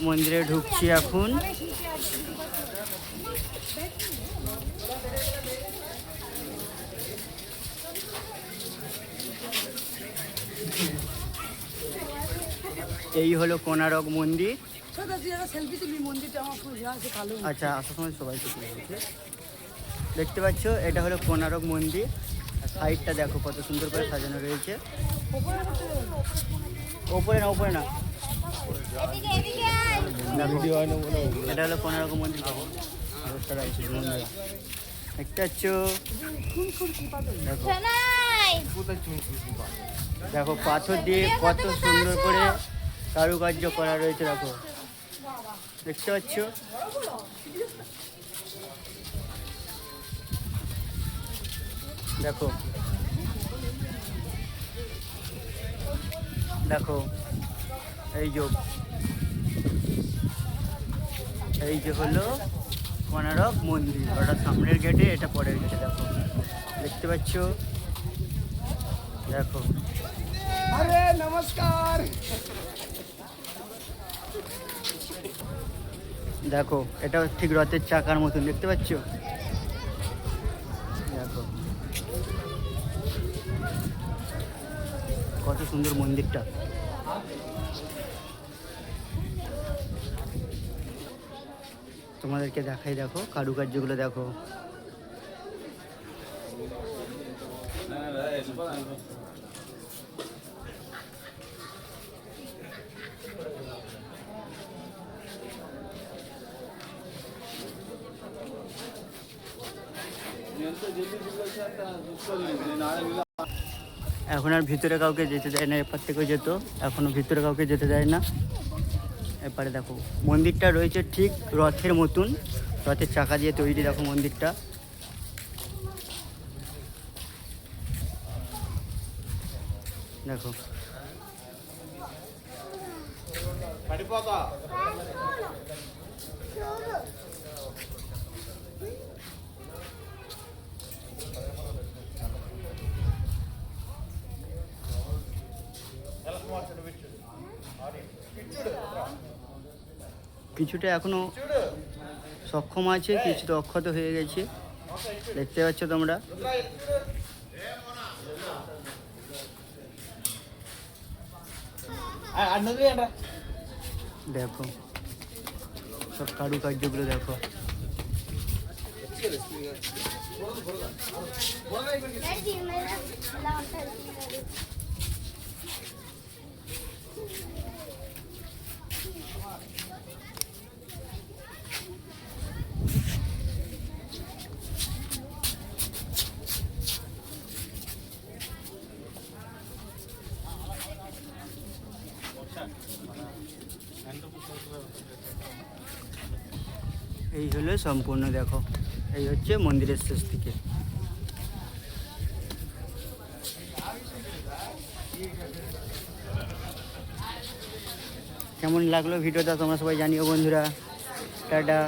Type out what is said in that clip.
মন্দিরে ঢুকছি এখন। এই হলো কোণারক মন্দির। আচ্ছা, আসার সময় সবাই দেখতে পাচ্ছ, এটা হলো কোণারক মন্দির। সাইডটা দেখো কত সুন্দর করে সাজানো রয়েছে। ওপরে না, ওপরে না, এটা হলো কোণারক মন্দির। দেখতে পাচ্ছ, দেখো পাথর দিয়ে কত সুন্দর করে কারুকার্য করা রয়েছে। দেখো, দেখতে পাচ্ছ, দেখো দেখো এই যে হলো কোণারক মন্দির। ওটা সামনের গেটে, এটা পরের গেটে। দেখো, দেখতে পাচ্ছ, দেখো। আরে নমস্কার। দেখো, এটা ঠিক রথের চাকার মতন, দেখতে পাচ্ছ। দেখো কত সুন্দর মন্দিরটা। তোমাদেরকে দেখাই, দেখো কারুকার্যগুলো দেখো। এখন আর ভিতরে কাউকে যেতে দেয় না, এপার থেকেও যেত, এখনো ভিতরে কাউকে যেতে দেয় না। এপারে দেখো মন্দিরটা রয়েছে ঠিক রথের মতন, রথের চাকা দিয়ে তৈরি। দেখো মন্দিরটা, দেখো। কিছুটা এখনো সক্ষম আছে, কিছুটা অক্ষত হয়ে গেছে, দেখতে পাচ্ছ তোমরা। দেখো সব কারুকার্যগুলো দেখো। এই হলো সম্পূর্ণ, দেখো এই হচ্ছে মন্দিরের শেষ থেকে। কেমন লাগলো ভিডিওটা তোমরা সবাই জানিও বন্ধুরা। টাটা।